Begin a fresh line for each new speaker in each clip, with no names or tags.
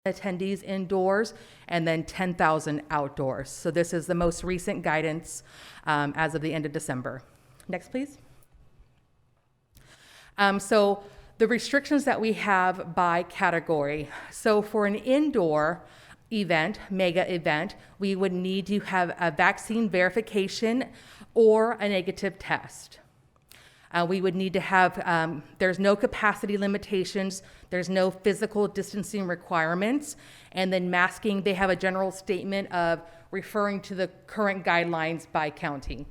attendees indoors and then 10,000 outdoors. So this is the most recent guidance as of the end of December. Next, please. So the restrictions that we have by category. So for an indoor event, mega event, we would need to have a vaccine verification or a negative test. We would need to have, there's no capacity limitations, there's no physical distancing requirements, and then masking, they have a general statement of referring to the current guidelines by county.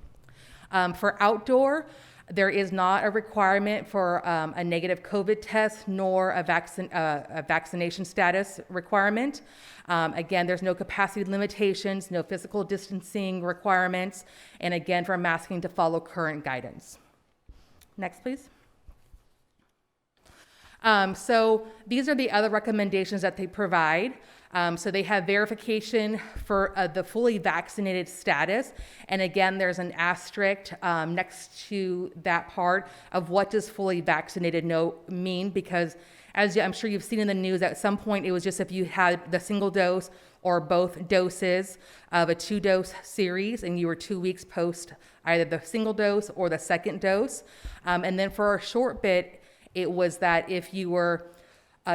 For outdoor, there is not a requirement for a negative COVID test nor a vaccination status requirement. Again, there's no capacity limitations, no physical distancing requirements, and again, for masking to follow current guidance. Next, please. So these are the other recommendations that they provide. So they have verification for the fully vaccinated status. And again, there's an asterisk next to that part of what does fully vaccinated mean, because as I'm sure you've seen in the news, at some point it was just if you had the single dose or both doses of a 2-dose series and you were 2 weeks post either the single dose or the second dose. And then for a short bit, it was that if you were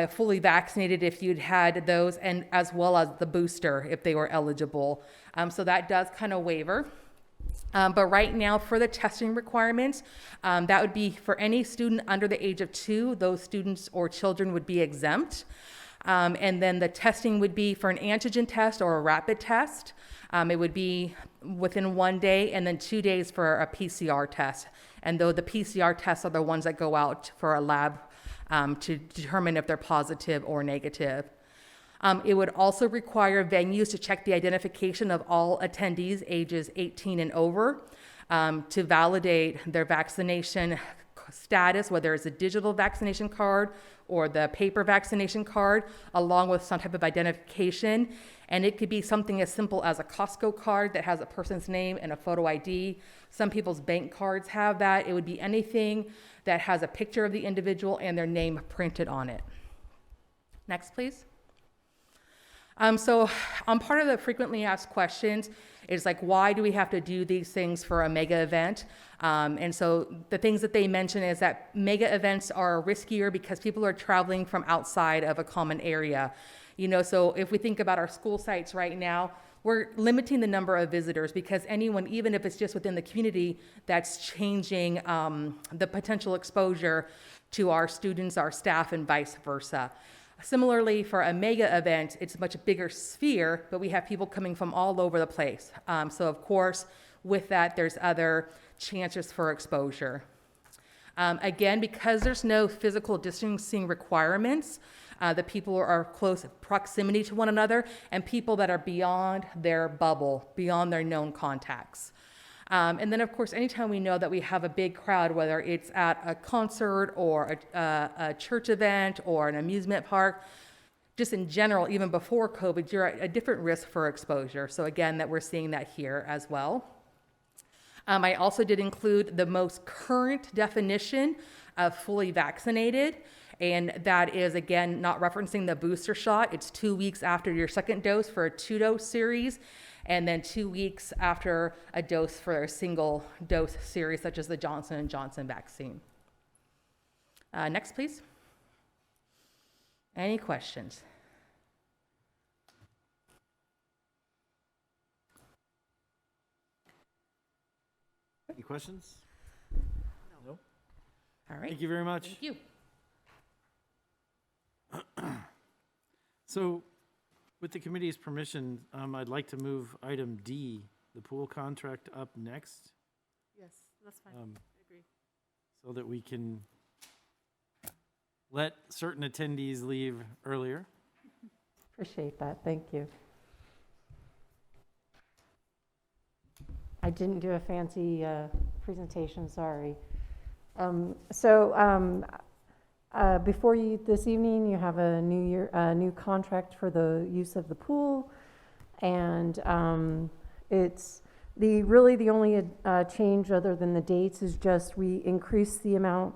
fully vaccinated, if you'd had those, and as well as the booster, if they were eligible. So that does kind of waiver. But right now for the testing requirements, that would be for any student under the age of 2, those students or children would be exempt. And then the testing would be for an antigen test or a rapid test. It would be within 1 day and then 2 days for a PCR test. And though the PCR tests are the ones that go out for a lab to determine if they're positive or negative. It would also require venues to check the identification of all attendees ages 18 and over to validate their vaccination status, whether it's a digital vaccination card or the paper vaccination card, along with some type of identification. And it could be something as simple as a Costco card that has a person's name and a photo ID. Some people's bank cards have that. It would be anything that has a picture of the individual and their name printed on it. Next, please. So part of the frequently asked questions is like, why do we have to do these things for a mega event? And so the things that they mention is that mega events are riskier because people are traveling from outside of a common area. So if we think about our school sites right now, we're limiting the number of visitors because anyone, even if it's just within the community, that's changing the potential exposure to our students, our staff, and vice versa. Similarly, for a mega event, it's a much bigger sphere, but we have people coming from all over the place. So of course, with that, there's other chances for exposure. Again, because there's no physical distancing requirements, the people are close proximity to one another, and people that are beyond their bubble, beyond their known contacts. And then, of course, anytime we know that we have a big crowd, whether it's at a concert or a church event or an amusement park, just in general, even before COVID, you're at a different risk for exposure. So again, that we're seeing that here as well. I also did include the most current definition of fully vaccinated, and that is, again, not referencing the booster shot. It's 2 weeks after your second dose for a 2-dose series, and then 2 weeks after a dose for a single dose series, such as the Johnson & Johnson vaccine. Next, please. Any questions?
Any questions? No.
All right.
Thank you very much.
Thank you.
So, with the committee's permission, I'd like to move item D, the pool contract, up next,
Yes, that's fine. I agree.
so that we can let certain attendees leave earlier.
Appreciate that, thank you. I didn't do a fancy presentation, sorry. Before you this evening, you have a new contract for the use of the pool, and it's the only change other than the dates is just we increase the amount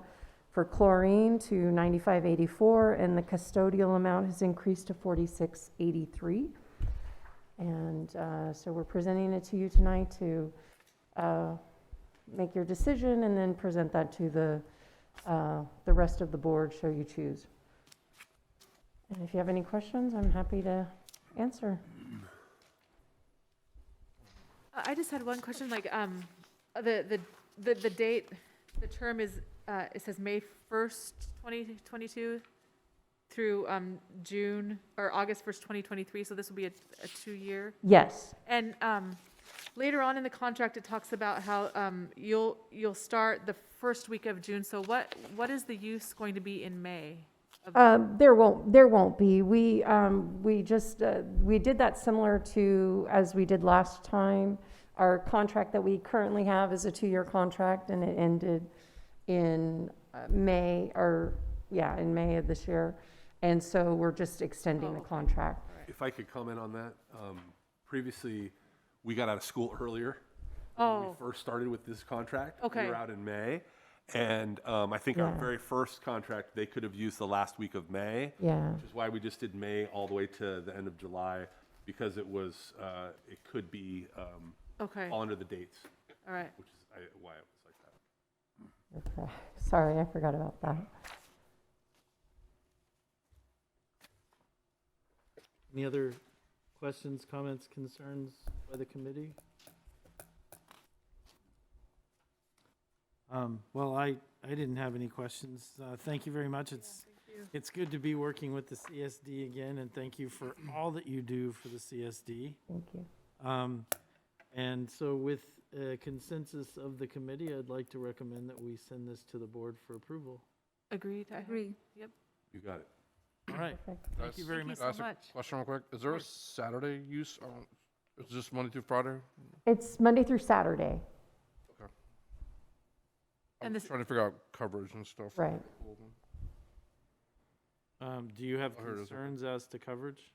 for chlorine to $95.84, and the custodial amount has increased to $46.83. And so we're presenting it to you tonight to make your decision and then present that to the rest of the board, show you choose. And if you have any questions, I'm happy to answer.
I just had one question, like, the date, the term is, it says May 1st, 2022 through June, or August 1st, 2023, so this will be a 2-year.
Yes.
And later on in the contract, it talks about how you'll start the first week of June, so what is the use going to be in May?
There won't be. We just, we did that similar to as we did last time. Our contract that we currently have is a 2-year contract, and it ended in May, in May of this year. And so we're just extending the contract.
If I could comment on that, previously, we got out of school earlier.
Oh.
When we first started with this contract.
Okay.
We were out in May. And I think our very first contract, they could have used the last week of May.
Yeah.
Which is why we just did May all the way to the end of July, because it was, it could be
Okay,
all under the dates,
all right.
which is why it was like that.
Okay. Sorry, I forgot about that.
Any other questions, comments, concerns by the committee? Well, I didn't have any questions. Thank you very much. It's good to be working with the CSD again, and thank you for all that you do for the CSD.
Thank you.
And so with consensus of the committee, I'd like to recommend that we send this to the board for approval.
Agreed. Yep.
You got it.
All right.
Perfect.
Thank you very much.
so
Can I ask
much.
a question real quick? Is there a Saturday use? Is this Monday through Friday?
It's Monday through Saturday.
I'm
And
just
this-
trying to figure out coverage and stuff.
Right.
Do you have
I heard it.
concerns as to coverage?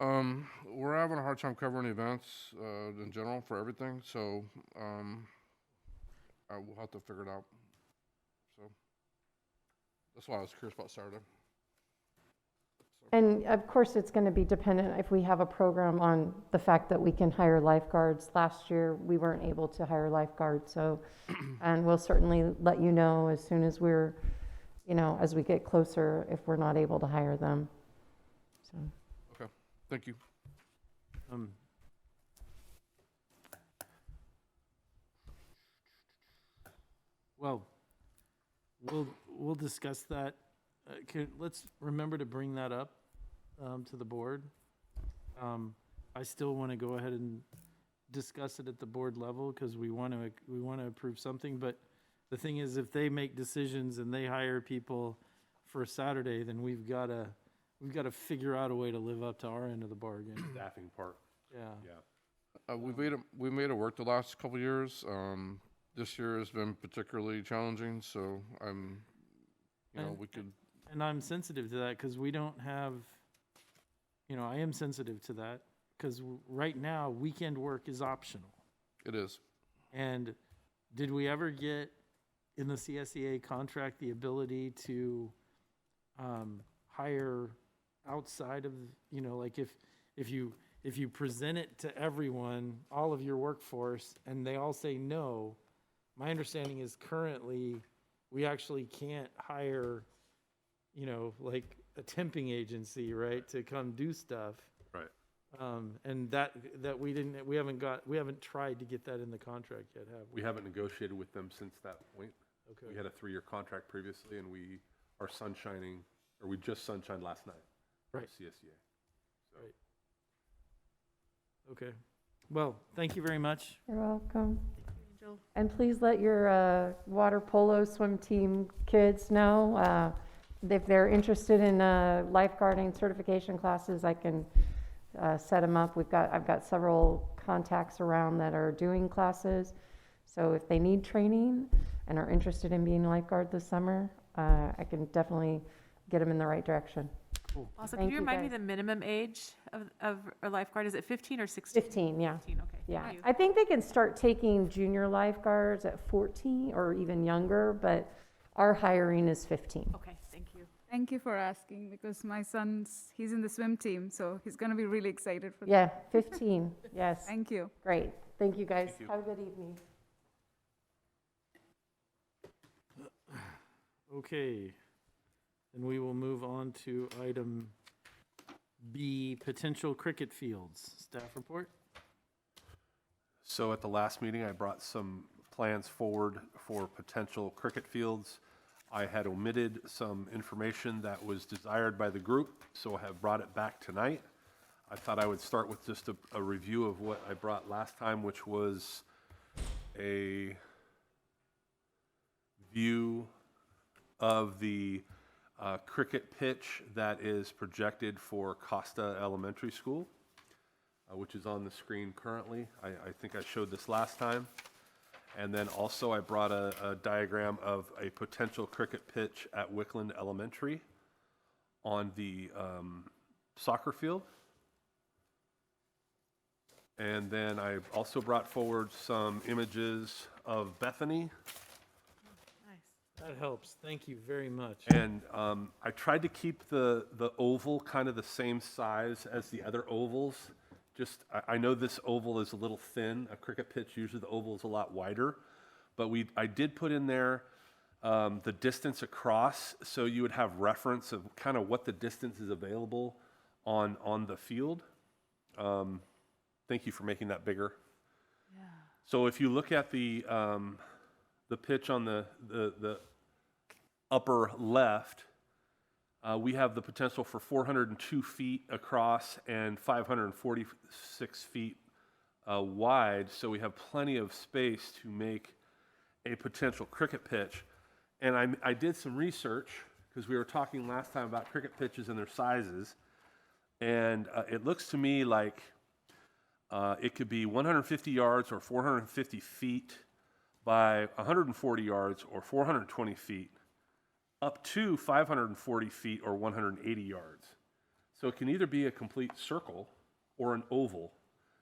We're having a hard time covering events in general for everything, so I will have to figure it out. So that's why I was curious about Saturday.
And of course, it's going to be dependent if we have a program on the fact that we can hire lifeguards. Last year, we weren't able to hire lifeguards, so, and we'll certainly let you know as soon as we're, as we get closer, if we're not able to hire them. So,
Okay, thank you.
Well, we'll discuss that. Let's remember to bring that up to the board. I still want to go ahead and discuss it at the board level because we want to approve something. But the thing is, if they make decisions and they hire people for Saturday, then we've got to figure out a way to live up to our end of the bargain.
Staffing part,
Yeah.
yeah.
We made it work the last couple of years. This year has been particularly challenging, so we could.
And I'm sensitive to that because we don't have, I am sensitive to that because right now, weekend work is optional.
It is.
And did we ever get in the CSEA contract the ability to hire outside of, like if you present it to everyone, all of your workforce, and they all say no, my understanding is currently we actually can't hire, like a temping agency, right, to come do stuff.
Right.
And that we haven't tried to get that in the contract yet, have we?
We haven't negotiated with them since that point.
Okay.
We had a 3-year contract previously, and we just sunshined last night.
Right.
CSEA.
Right. Okay. Well, thank you very much.
you're welcome.
Angel.
And please let your water polo swim team kids know if they're interested in lifeguarding certification classes. I can set them up. I've got several contacts around that are doing classes. So if they need training and are interested in being a lifeguard this summer, I can definitely get them in the right direction.
Also,
Thank
can you
you,
remind me
guys.
the minimum age of a lifeguard? Is it 15 or 16?
15, yeah.
15, okay.
Yeah,
Thank you.
I think they can start taking junior lifeguards at 14 or even younger, but Our hiring is 15.
Okay, thank you.
Thank you for asking, because my he's in the swim team, so he's going to be really excited for that.
Yeah, 15, yes.
Thank you.
Great. Thank you, guys.
Thank you.
Have a good evening.
Okay, then we will move on to item B, potential cricket fields. Staff report?
So at the last meeting, I brought some plans forward for potential cricket fields. I had omitted some information that was desired by the group, so I have brought it back tonight. I thought I would start with just a review of what I brought last time, which was a view of the cricket pitch that is projected for Costa Elementary School, which is on the screen currently. I think I showed this last time. And then also I brought a diagram of a potential cricket pitch at Wickland Elementary on the soccer field. And then I also brought forward some images of Bethany.
Nice.
That helps. Thank you very much.
And I tried to keep the oval kind of the same size as the other ovals. Just, I know this oval is a little thin. A cricket pitch, usually the oval is a lot wider. But I did put in there the distance across, so you would have reference of kind of what the distance is available on the field. Thank you for making that bigger.
Yeah.
So if you look at the pitch on the upper left, we have the potential for 402 feet across and 546 feet wide, so we have plenty of space to make a potential cricket pitch. And I did some research, because we were talking last time about cricket pitches and their sizes, and it looks to me like it could be 150 yards or 450 feet by 140 yards or 420 feet, up to 540 feet or 180 yards. So it can either be a complete circle or an oval,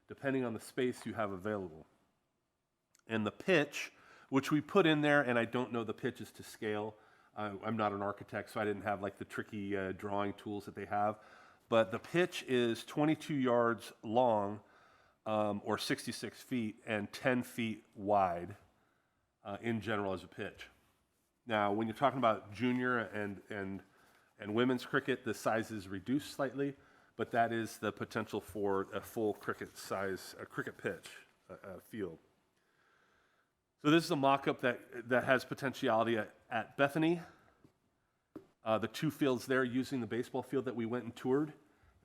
depending on the space you have available. And the pitch, which we put in there, and I don't know the pitches to scale. I'm not an architect, so I didn't have like the tricky drawing tools that they have. But the pitch is 22 yards long, or 66 feet, and 10 feet wide in general as a pitch. Now, when you're talking about junior and women's cricket, the size is reduced slightly, but that is the potential for a full cricket size, a cricket pitch field. So this is a mock-up that has potentiality at Bethany. The two fields there using the baseball field that we went and toured.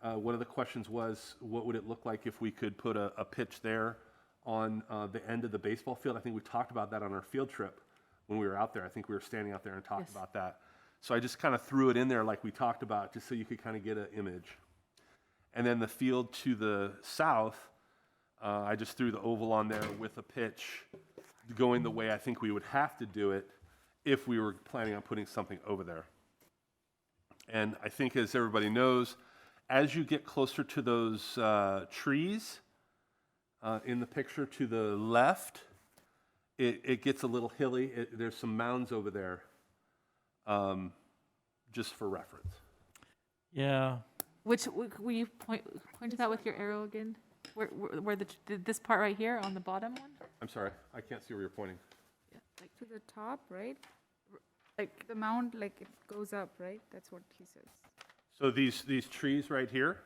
One of the questions was, what would it look like if we could put a pitch there on the end of the baseball field? I think we talked about that on our field trip when we were out there. I think we were standing out there and talked about that. So I just kind of threw it in there like we talked about, just so you could kind of get an image. And then the field to the south, I just threw the oval on there with a pitch going the way I think we would have to do it if we were planning on putting something over there. And I think, as everybody knows, as you get closer to those trees in the picture to the left, it gets a little hilly. There's some mounds over there, just for reference.
Yeah.
Which, will you point to that with your arrow again? Where this part right here on the bottom one?
I'm sorry, I can't see where you're pointing.
Yeah, like
To the top, right? Like the mound, like it goes up, right? That's what he says.
So these trees right here,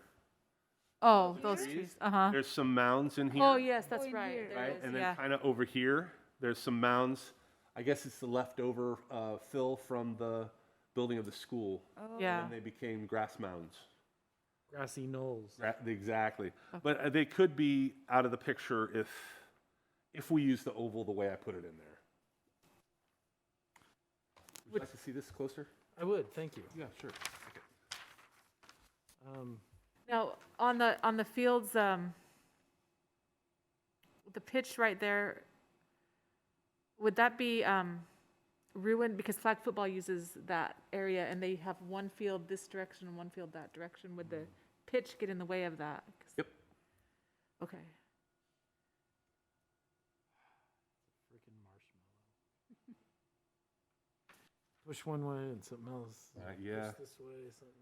oh, those trees. Uh-huh.
there's some mounds in here.
Oh, yes, that's
in
right.
here.
There
Right,
is,
and then
yeah.
kind of over here, there's some mounds. I guess it's the leftover fill from the building of the school.
Yeah.
And they became grass mounds.
Grassy knolls.
Exactly. But they could be out of the picture if we use the oval the way I put it in there. Would you like to see this closer?
I would, thank you.
Yeah, sure.
Now, on the fields, the pitch right there, would that be ruined? Because flag football uses that area, and they have one field this direction and one field that direction. Would the pitch get in the way of that?
Yep.
Okay.
Freaking marshmallow. push one way and something else.
Yeah.
Push this way, something.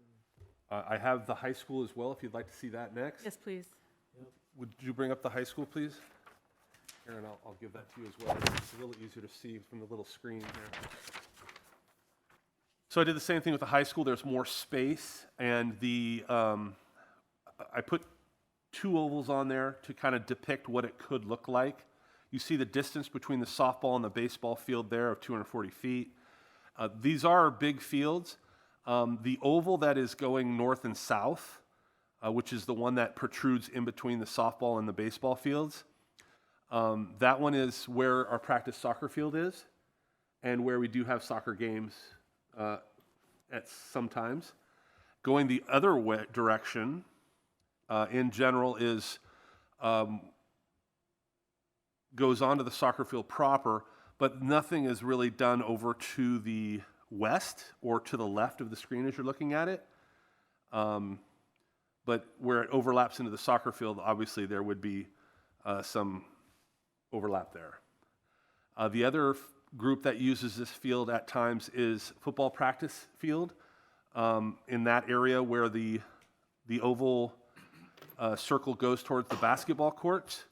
I have the high school as well, if you'd like to see that next.
Yes, please.
Would you bring up the high school, please? Aaron, I'll give that to you as well. It's a little easier to see from the little screen here. So I did the same thing with the high school. There's more space, and I put 2 ovals on there to kind of depict what it could look like. You see the distance between the softball and the baseball field there of 240 feet. These are big fields. The oval that is going north and south, which is the one that protrudes in between the softball and the baseball fields, that one is where our practice soccer field is and where we do have soccer games at sometimes. Going the other direction, in general, is goes onto the soccer field proper, but nothing is really done over to the west or to the left of the screen as you're looking at it. But where it overlaps into the soccer field, obviously there would be some overlap there. The other group that uses this field at times is football practice field. In that area where the oval circle goes towards the basketball courts,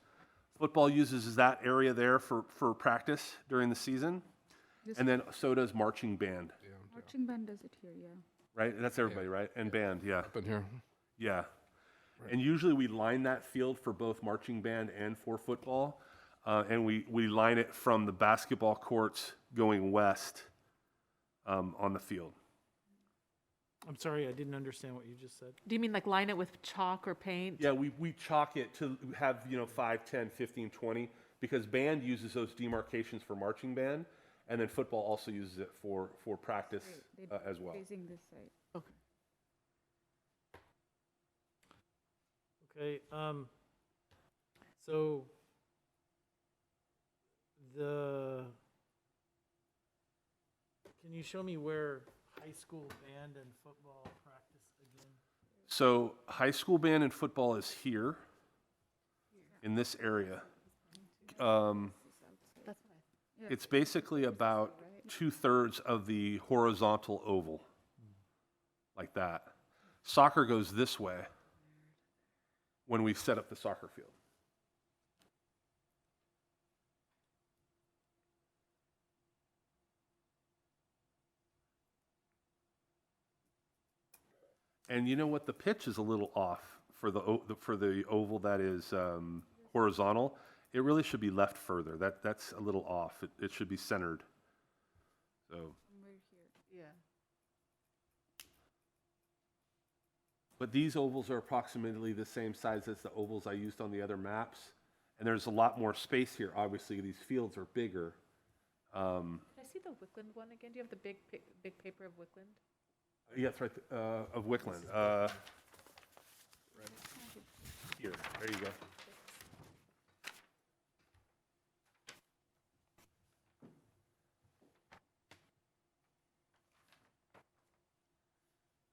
football uses that area there for practice during the season. And then so does marching band,
Marching band does it here, yeah.
right? That's everybody, right? And band, yeah.
Up in here.
Yeah. And usually we line that field for both marching band and for football. And we line it from the basketball courts going west on the field.
I'm sorry, I didn't understand what you just said.
Do you mean like line it with chalk or paint?
Yeah, we chalk it to have, 5, 10, 15, 20, because band uses those demarcations for marching band, and then football also uses it for practice
Right,
as well.
Facing this side.
Okay, so can you show me where high school band and football practice again?
So high school band and football is here, in this area. It's basically about 2/3 of the horizontal oval, like that. Soccer goes this way when we set up the soccer field. And you know what? The pitch is a little off for the oval that is horizontal. It really should be left further. That's a little off. It should be centered. So,
Somewhere here.
Yeah.
but these ovals are approximately the same size as the ovals I used on the other maps, and there's a lot more space here. Obviously, these fields are bigger.
Can I see the Wickland one again? Do you have the big paper of Wickland?
Yeah, that's right. Of Wickland. Here, there you go.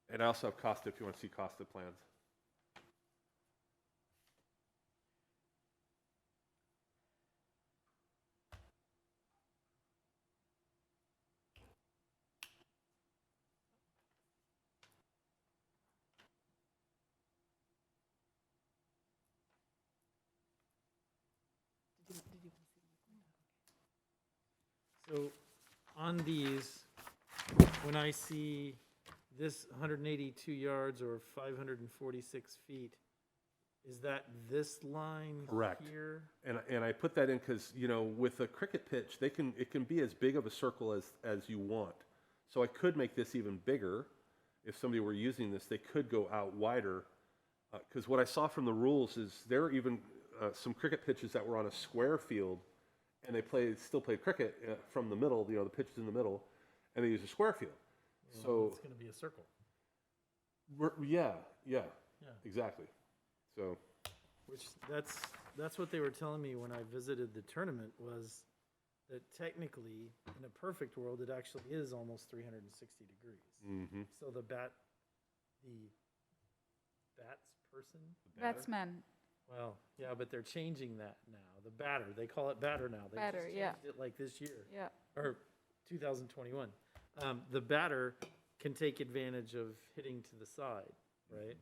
And I also have Costa if you want to see Costa plans.
So on these, when I see this 182 yards or 546 feet, is that this line
Correct.
here?
And I put that in because, with a cricket pitch, it can be as big of a circle as you want. So I could make this even bigger. If somebody were using this, they could go out wider. Because what I saw from the rules is there are even some cricket pitches that were on a square field, and they still played cricket from the middle, the pitch is in the middle, and they use a square field. So
It's going to be a circle.
yeah,
Yeah.
exactly. So
Which that's what they were telling me when I visited the tournament, was that technically, in a perfect world, it actually is almost 360 degrees. So the bats person?
Batsman.
Well, yeah, but they're changing that now. The batter, they call it batter now. They
Batter,
just
yeah.
changed it like this year,
Yeah.
or 2021. The batter can take advantage of hitting to the side, right?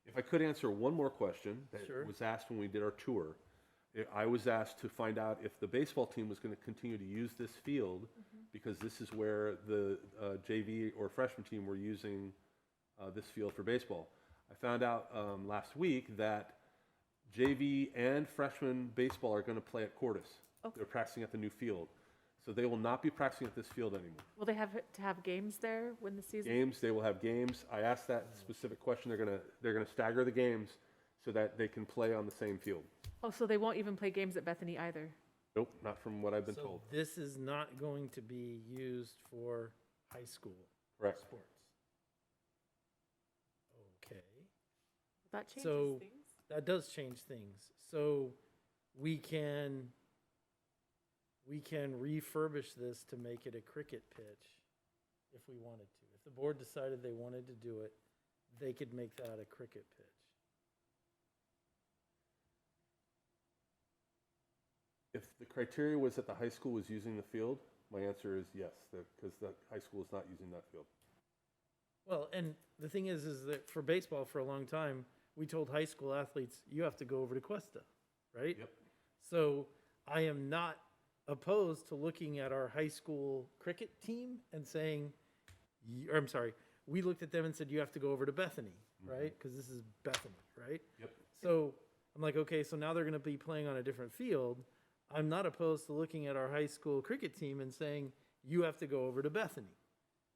If I could answer one more question that
Sure.
was asked when we did our tour, I was asked to find out if the baseball team was going to continue to use this field because this is where the JV or freshman team were using this field for baseball. I found out last week that JV and freshman baseball are going to play at Cordis.
Okay.
They're practicing at the new field. So they will not be practicing at this field anymore.
Will they have to have games there when the season?
Games, they will have games. I asked that specific question. They're gonna stagger the games so that they can play on the same field.
Oh, so they won't even play games at Bethany either?
Nope, not from what I've been
So
told.
this is not going to be used for high school
Correct.
sports. Okay.
That changes
So-
things?
That does change things. So we can refurbish this to make it a cricket pitch if we wanted to. If the board decided they wanted to do it, they could make that a cricket pitch.
If the criteria was that the high school was using the field, my answer is yes, because the high school is not using that field.
Well, and the thing is that for baseball, for a long time, we told high school athletes, you have to go over to Cuesta, right?
Yep.
So I am not opposed to looking at our high school cricket team and saying, or I'm sorry, we looked at them and said, you have to go over to Bethany, right? Because this is Bethany, right?
Yep.
So I'm like, okay, so now they're going to be playing on a different field. I'm not opposed to looking at our high school cricket team and saying, you have to go over to Bethany.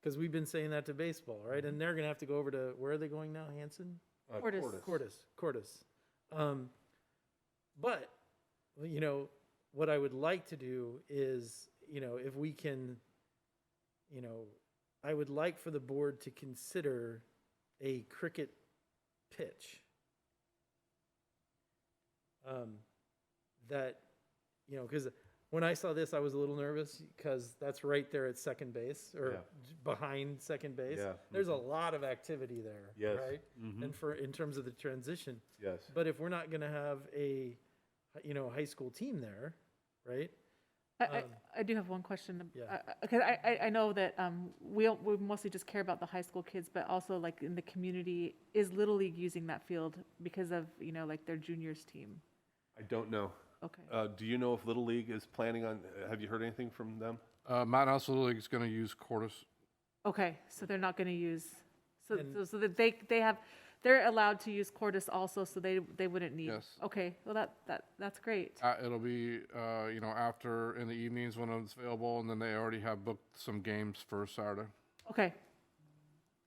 Because we've been saying that to baseball, right? And they're going to have to go over to, where are they going now, Hanson?
Cordis.
Cordis. But, you know, what I would like to do is, you know, if we can, you know, I would like for the board to consider a cricket pitch. That, you know, because when I saw this, I was a little nervous because that's right there at second base or
Yeah.
behind second base.
Yeah.
There's a lot of activity there,
Yes.
right? And in terms of the transition.
Yes.
But if we're not going to have a, you know, high school team there, right?
I do have one question.
Yeah.
Because I know that we mostly just care about the high school kids, but also like in the community, is Little League using that field because of, you know, like their juniors team?
I don't know.
Okay.
Do you know if Little League is planning on, have you heard anything from them?
Mountain House Little League is going to use Cordis.
Okay, so they're not going to use,
And-
so that they have, they're allowed to use Cordis also, so they wouldn't need.
Yes.
Okay, well, that's great.
It'll be, you know, after in the evenings when it's available, and then they already have booked some games for Saturday.
Okay,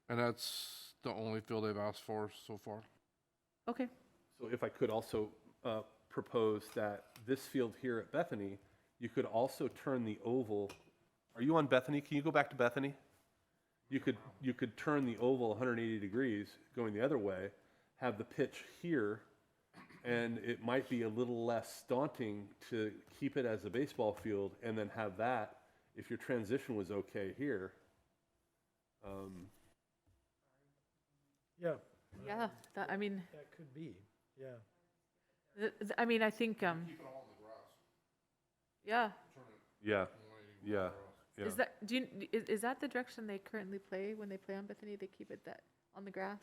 And that's the only field they've asked for so far.
okay.
So if I could also propose that this field here at Bethany, you could also turn the oval. Are you on Bethany? Can you go back to Bethany? You could turn the oval 180 degrees going the other way, have the pitch here, and it might be a little less daunting to keep it as a baseball field and then have that, if your transition was okay here.
Yeah.
Yeah, that, I mean,
That could be, yeah.
I mean, I think, yeah.
Yeah, yeah, yeah.
Is that, is that the direction they currently play when they play on Bethany? They keep it that, on the grass?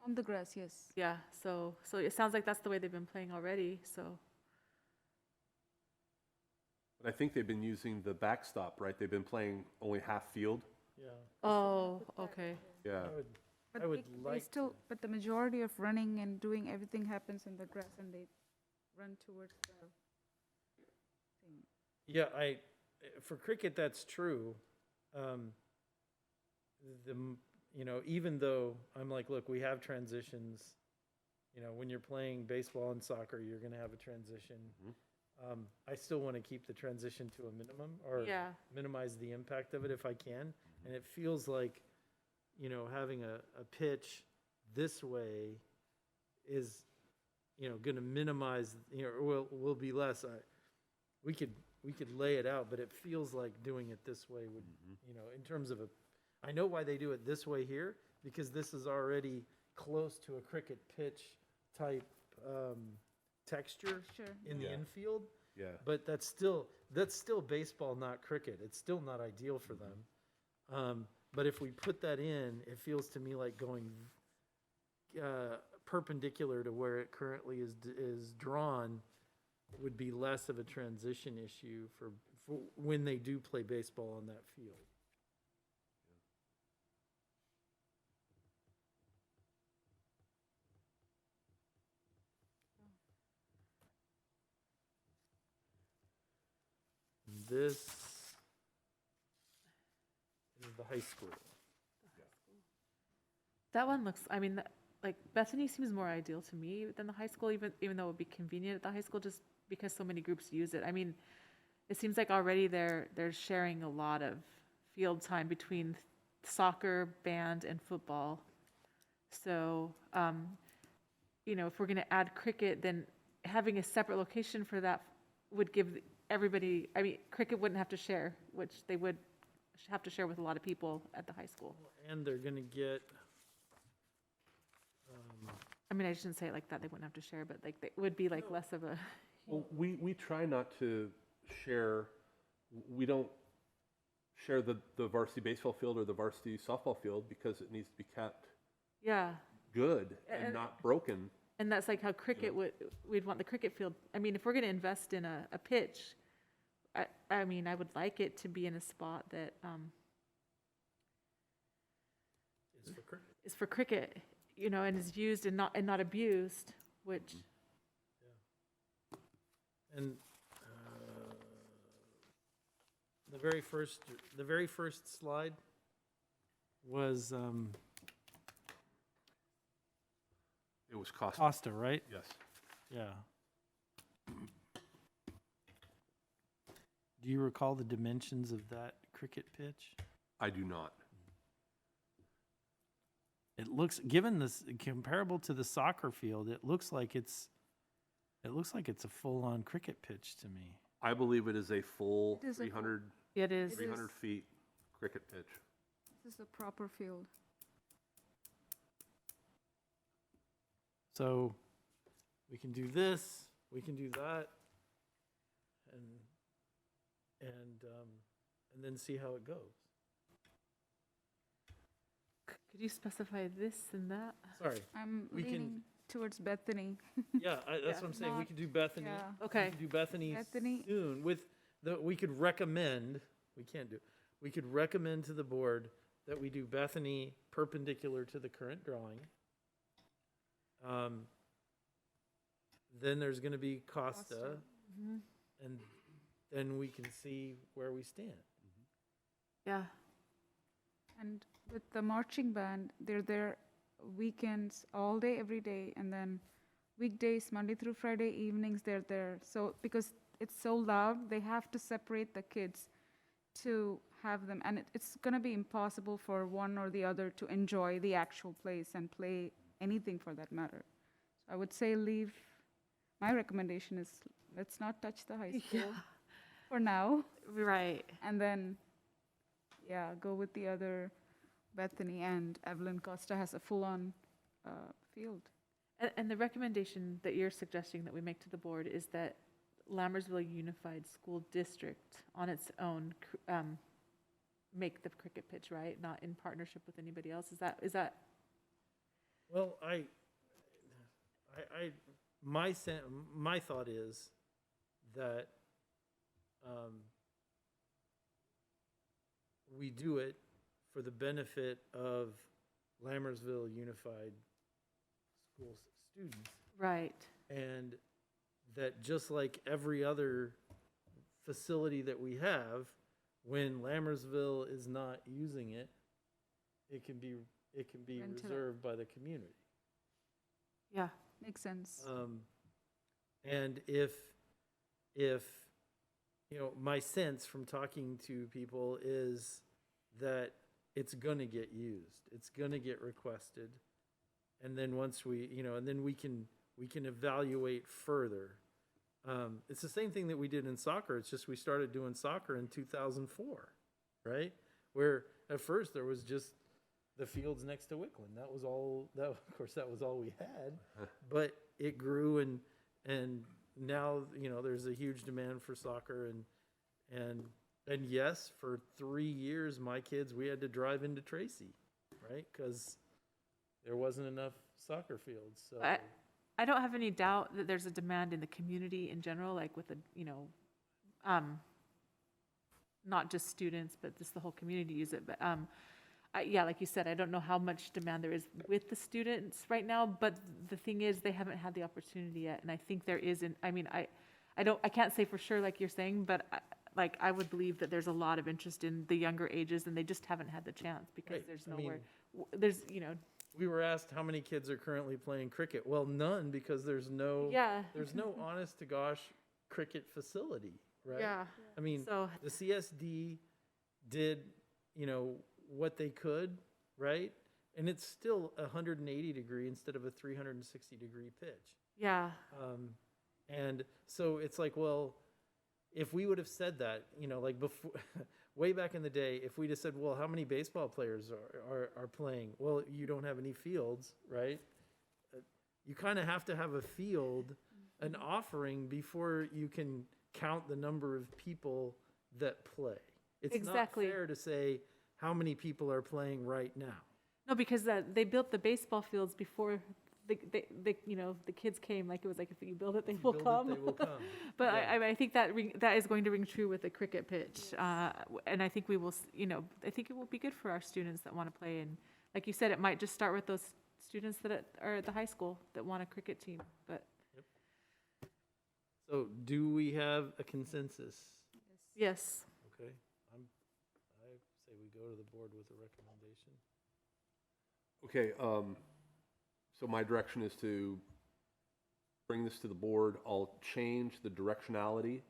On the grass, yes.
Yeah, so it sounds like that's the way they've been playing already, so.
But I think they've been using the backstop, right? They've been playing only half field.
Yeah.
Oh, okay.
Yeah.
But
I would
they
like
still,
to.
but the majority of running and doing everything happens in the grass and they run towards the thing.
Yeah, for cricket, that's true. You know, even though I'm like, look, we have transitions, you know, when you're playing baseball and soccer, you're going to have a transition. I still want to keep the transition to a minimum or
Yeah,
minimize the impact of it if I can. And it feels like, you know, having a pitch this way is, you know, going to minimize, you know, will be less. We could lay it out, but it feels like doing it this way would, you know, in terms of I know why they do it this way here, because this is already close to a cricket pitch type texture
Sure.
in the
Yeah.
infield.
Yeah.
But that's still baseball, not cricket. It's still not ideal for them. But if we put that in, it feels to me like going perpendicular to where it currently is drawn would be less of a transition issue for when they do play baseball on that field. This is the high school.
That one looks, I mean, like Bethany seems more ideal to me than the high school, even though it would be convenient at the high school, just because so many groups use it. I mean, it seems like already they're sharing a lot of field time between soccer, band, and football. So, you know, if we're going to add cricket, then having a separate location for that would give everybody, I mean, cricket wouldn't have to share, which they would have to share with a lot of people at the high school.
And they're going to get,
I mean, I shouldn't say it like that, they wouldn't have to share, but like, it would be like less of a,
Well, we try not to share, we don't share the varsity baseball field or the varsity softball field because it needs to be kept
yeah.
good and not broken.
And that's like how cricket we'd want the cricket field. I mean, if we're going to invest in a pitch, I mean, I would like it to be in a spot that
is for cricket.
is for cricket, you know, and is used and not abused, which,
And the very first slide was
It was costly.
Costa, right?
Yes.
Yeah. Do you recall the dimensions of that cricket pitch?
I do not.
It looks, given this comparable to the soccer field, it looks like it's a full-on cricket pitch to me.
I believe it is a full
It is a full-
300,
it is.
300 feet cricket pitch.
This is a proper field.
So we can do this, we can do that, and then see how it goes.
Could you specify this and that?
Sorry.
I'm
We can-
leaning towards Bethany.
Yeah, that's what I'm saying. We
Not-
could do Bethany.
Yeah.
We
Okay.
could do Bethany
Bethany.
soon with we could recommend, we can't do, we could recommend to the board that we do Bethany perpendicular to the current drawing. Then there's gonna be Costa, and then we can see where we stand.
Yeah.
And with the marching band, they're there weekends, all day, every day, and then weekdays, Monday through Friday evenings, they're there. So because it's so loud, they have to separate the kids to have them. And it's going to be impossible for one or the other to enjoy the actual place and play anything for that matter. So I would say my recommendation is let's not touch the high school for now.
Right.
And then, yeah, go with the other. Bethany and Evelyn Costa has a full-on field.
And the recommendation that you're suggesting that we make to the board is that Lammersville Unified School District on its own make the cricket pitch, right? Not in partnership with anybody else. Is that?
Well, my thought is that we do it for the benefit of Lammersville Unified School students,
Right.
and that just like every other facility that we have, when Lammersville is not using it, it can be
Rented out.
reserved by the community.
Yeah.
Makes sense.
And if you know, my sense from talking to people is that it's gonna get used, it's gonna get requested, and then once we, you know, and then we can evaluate further. It's the same thing that we did in soccer. It's just we started doing soccer in 2004, right? Where at first there was just the fields next to Wickland. That was all. That of course that was all we had. But it grew and now, there's a huge demand for soccer and yes, for 3 years, my kids, we had to drive into Tracy, right? Because there wasn't enough soccer fields, so.
I don't have any doubt that there's a demand in the community in general, like with the, not just students, but just the whole community use it. But yeah, like you said, I don't know how much demand there is with the students right now, but the thing is, they haven't had the opportunity yet, and I think there isn't. I mean, I can't say for sure, like you're saying, but I would believe that there's a lot of interest in the younger ages, and they just haven't had the chance because
Right.
there's
I
nowhere.
mean,
There's,
we were asked how many kids are currently playing cricket. Well, none, because there's no honest to gosh cricket facility, right?
Yeah.
I mean,
So
the CSD did, what they could, right? And it's still a 180-degree instead of a 360-degree pitch.
yeah,
And so it's like, well, if we would have said that, like before, way back in the day, if we'd have said, well, how many baseball players are playing? Well, you don't have any fields, right? You kind of have to have a field, an offering, before you can count the number of people that play. It's
Exactly.
not fair to say how many people are playing right now.
no, because they built the baseball fields before the kids came. Like it was like, if you build it, they will
Build it,
come.
they will come.
But
Yeah.
I think that is going to ring true with the cricket pitch, and I think we will. I think it will be good for our students that want to play. And like you said, it might just start with those students that are at the high school that want a cricket team. But
So do we have a consensus?
yes,
Okay, I say we go to the board with a recommendation.
Okay, so my direction is to bring this to the board. I'll change the directionality.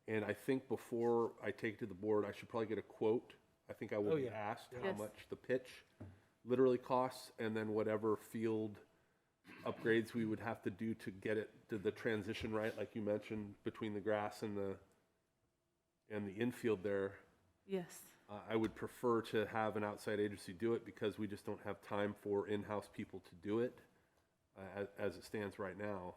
And I think before I take it to the board, I should probably get a quote. I think I will
Oh,
be
yeah.
asked how
Yes.
much the pitch literally costs, and then whatever field upgrades we would have to do to get it to the transition right, like you mentioned, between the grass and the infield there.
yes,
I would prefer to have an outside agency do it because we just don't have time for in-house people to do it as it stands right now.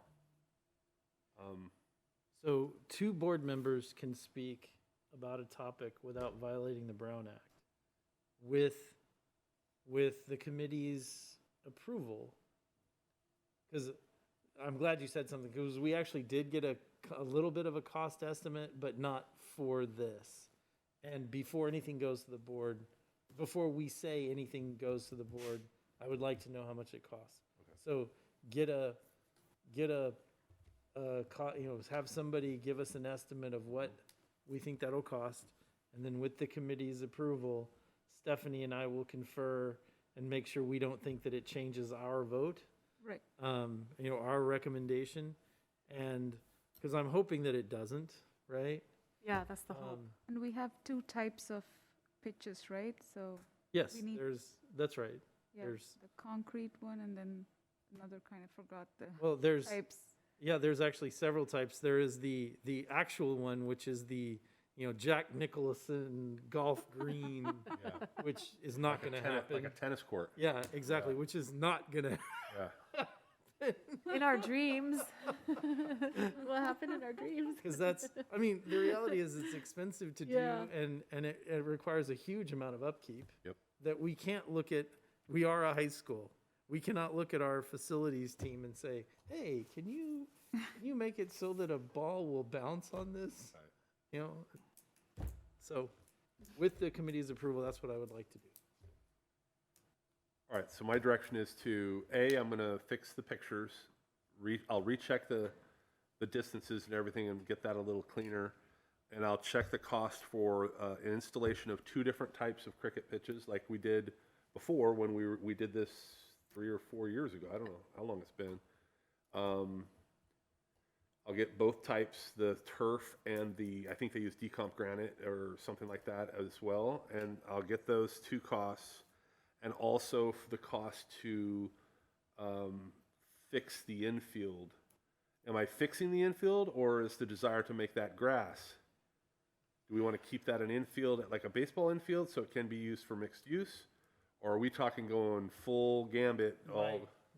So 2 board members can speak about a topic without violating the Brown Act with the committee's approval. Because I'm glad you said something, because we actually did get a little bit of a cost estimate, but not for this. And before anything goes to the board, before we say anything goes to the board, I would like to know how much it costs. So have somebody give us an estimate of what we think that'll cost. And then with the committee's approval, Stephanie and I will confer and make sure we don't think that it changes our vote,
Right.
our recommendation. And, because I'm hoping that it doesn't, right?
yeah, that's the hope.
And we have 2 types of pitches, right? So,
Yes,
We need-
that's right.
yeah,
There's-
the concrete one and then another kind, I forgot the
Well,
types.
there's actually several types. There is the actual one, which is the, Jack Nicholson golf green,
Yeah.
which is not going to happen.
Like a tennis court.
Yeah, exactly,
Yeah.
which is not going to.
Yeah.
In our dreams, what happened in our dreams?
Because the reality is it's expensive to do,
Yeah.
and it requires a huge amount of upkeep.
Yep.
That we can't we are a high school. We cannot look at our facilities team and say, hey, can you make it so that a ball will bounce on this? So with the committee's approval, that's what I would like to do.
All right, so my direction is to, I'm gonna fix the pictures. I'll recheck the distances and everything and get that a little cleaner. And I'll check the cost for an installation of 2 different types of cricket pitches like we did before when we did this 3 or 4 years ago. I don't know how long it's been. I'll get both types, the turf and I think they use decomp granite or something like that as well. And I'll get those 2 costs. And also for the cost to fix the infield. Am I fixing the infield, or is the desire to make that grass? Do we want to keep that an infield, like a baseball infield, so it can be used for mixed use? Or are we talking going full gambit?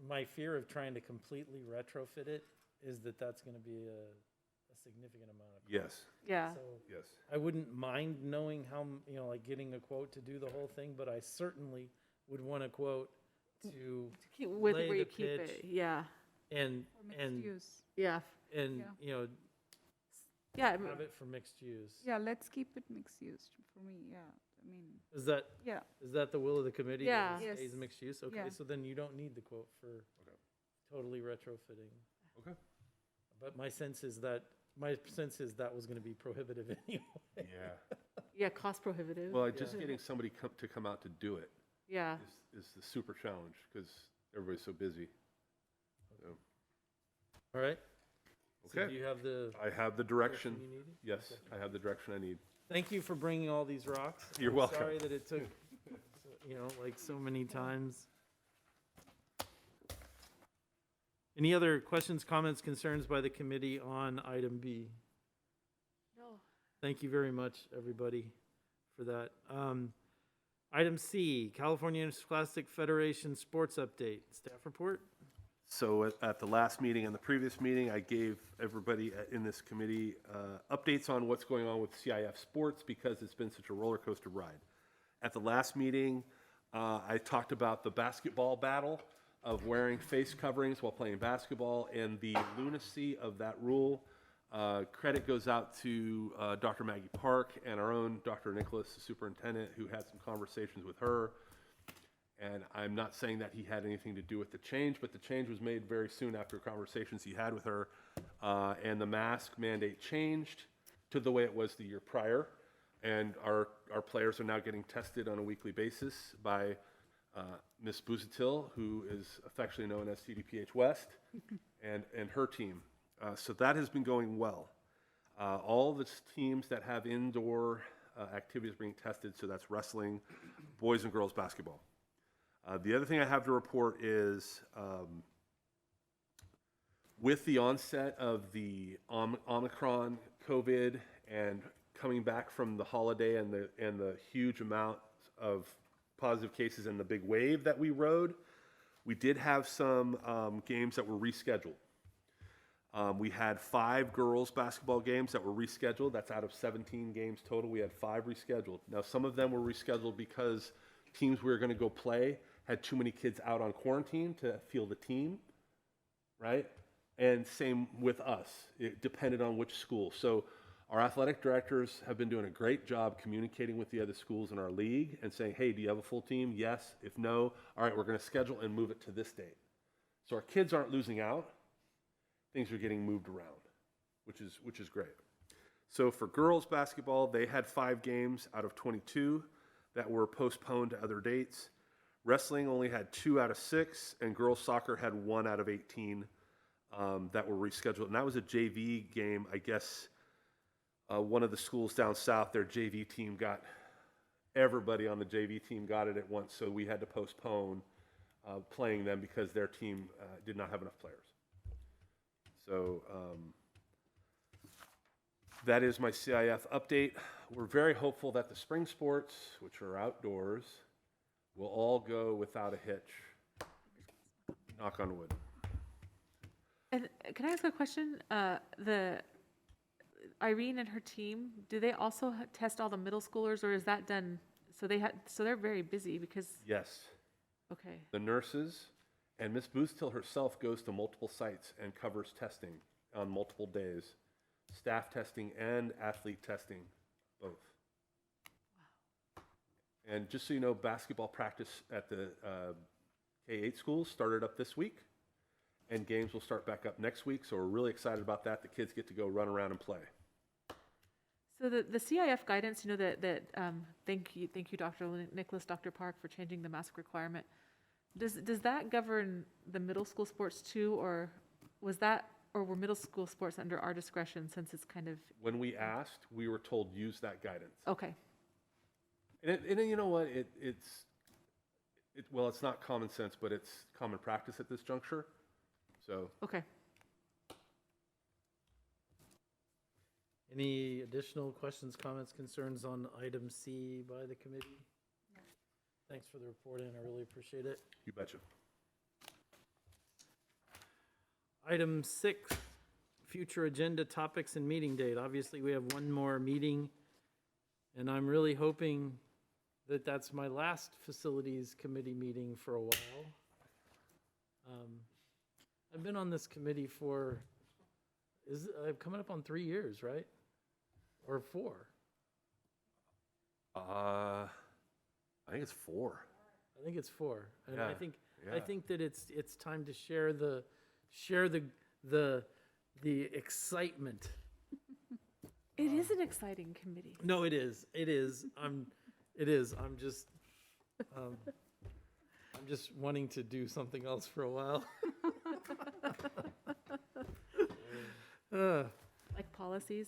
My fear of trying to completely retrofit it is that that's gonna be a significant amount of.
Yes,
Yeah.
So
yes.
I wouldn't mind knowing how, like getting a quote to do the whole thing, but I certainly would want a quote to
Keep with
lay
where you
the
keep
pitch.
it. Yeah.
and
Or mixed
and
use.
Yeah.
and
Yeah.
Yeah. I mean,
have it for mixed use.
Yeah, let's keep it mixed use for me, yeah. I mean,
Is that
yeah,
the will of the committee?
Yeah.
That it
Yes.
stays mixed use. Okay,
Yeah.
so then you don't need the quote for totally retrofitting.
Okay.
But my sense is that was going to be prohibitive anyway.
Yeah.
yeah, cost prohibitive.
Well, just
Yeah.
getting somebody to come out to do it
yeah.
is the super challenge because everybody's so busy. So,
All right. So
Okay.
do you have the
I have the direction.
you needed?
Yes, I have the direction I need.
Thank you for bringing all these rocks.
You're
I'm
welcome.
Sorry that it took, like so many times. Any other questions, comments, concerns by the committee on item B?
No.
Thank you very much, everybody, for that. Item C, California Interscholastic Federation Sports Update. Staff report?
So at the last meeting and the previous meeting, I gave everybody in this committee updates on what's going on with CIF sports because it's been such a roller coaster ride. At the last meeting, I talked about the basketball battle of wearing face coverings while playing basketball and the lunacy of that rule. Credit goes out to Dr. Maggie Park and our own Dr. Nicholas, the superintendent, who had some conversations with her. And I'm not saying that he had anything to do with the change, but the change was made very soon after conversations he had with her. And the mask mandate changed to the way it was the year prior. And our players are now getting tested on a weekly basis by Ms. Busatil, who is affectionately known as CDPH West, and her team. So that has been going well. All the teams that have indoor activities being tested, so that's wrestling, boys and girls basketball. The other thing I have to report is with the onset of the Omicron COVID and coming back from the holiday and the huge amount of positive cases and the big wave that we rode, we did have some games that were rescheduled. We had 5 girls basketball games that were rescheduled. That's out of 17 games total. We had 5 rescheduled. Now, some of them were rescheduled because teams we were going to go play had too many kids out on quarantine to field the team, right? And same with us. It depended on which school. So our athletic directors have been doing a great job communicating with the other schools in our league and saying, hey, do you have a full team? Yes. If no, all right, we're going to schedule and move it to this date. So our kids aren't losing out. Things are getting moved around, which is great. So for girls basketball, they had 5 games out of 22 that were postponed to other dates. Wrestling only had 2 out of 6, and girls soccer had 1 out of 18 that were rescheduled. And that was a JV game. I guess one of the schools down south, their JV team everybody on the JV team got it at once, so we had to postpone playing them because their team did not have enough players. So that is my CIF update. We're very hopeful that the spring sports, which are outdoors, will all go without a hitch. Knock on wood.
And can I ask a question? The Irene and her team, do they also test all the middle schoolers, or is that done? So they're very busy because.
Yes.
Okay.
The nurses and Ms. Boostil herself goes to multiple sites and covers testing on multiple days. Staff testing and athlete testing, both. Wow. And just so you know, basketball practice at the K-8 schools started up this week, and games will start back up next week, so we're really excited about that. The kids get to go run around and play.
So the CIF guidance, that thank you, Dr. Nicholas, Dr. Park, for changing the mask requirement. Does that govern the middle school sports too, or were middle school sports under our discretion since it's kind of?
When we asked, we were told use that guidance.
Okay.
And you know what? Well, it's not common sense, but it's common practice at this juncture. So.
Okay.
Any additional questions, comments, concerns on item C by the committee? Thanks for the report, and I really appreciate it.
You betcha.
Item 6, future agenda topics and meeting date. Obviously, we have one more meeting, and I'm really hoping that that's my last facilities committee meeting for a while. I've been on this committee for, coming up on 3 years, right? Or 4?
I think it's 4.
I think it's 4. And
Yeah,
I think that it's time to share the excitement.
It is an exciting committee.
No, it is. It is. I'm just wanting to do something else for a while.
Like policies.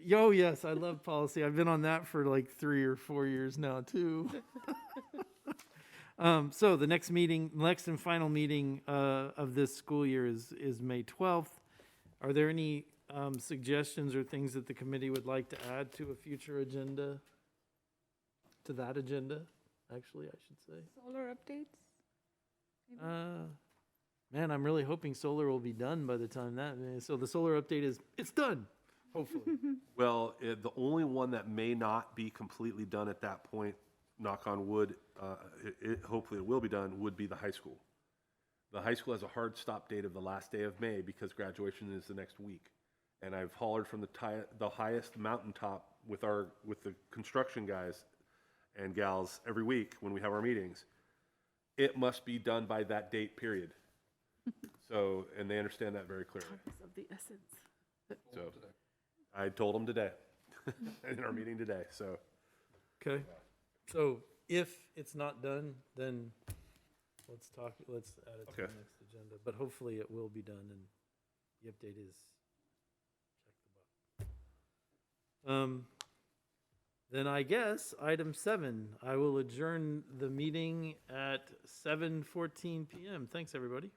Yo, yes, I love policy. I've been on that for like 3 or 4 years now too. So the next and final meeting of this school year is May 12th. Are there any suggestions or things that the committee would like to add to a future agenda? To that agenda, actually, I should say.
Solar updates? Maybe?
Man, I'm really hoping solar will be done by the time so the solar update it's done, hopefully.
Well, the only one that may not be completely done at that point, knock on wood, hopefully it will be done, would be the high school. The high school has a hard stop date of the last day of May because graduation is the next week. And I've hollered from the highest mountaintop with the construction guys and gals every week when we have our meetings. It must be done by that date, period. So, and they understand that very clearly.
Time is of the essence.
So, I told them today, in our meeting today, so.
Okay, so if it's not done, then let's add it to the
Okay.
next agenda. But hopefully it will be done and the update is check the box. Then I guess, item 7, I will adjourn the meeting at 7:14 PM. Thanks, everybody.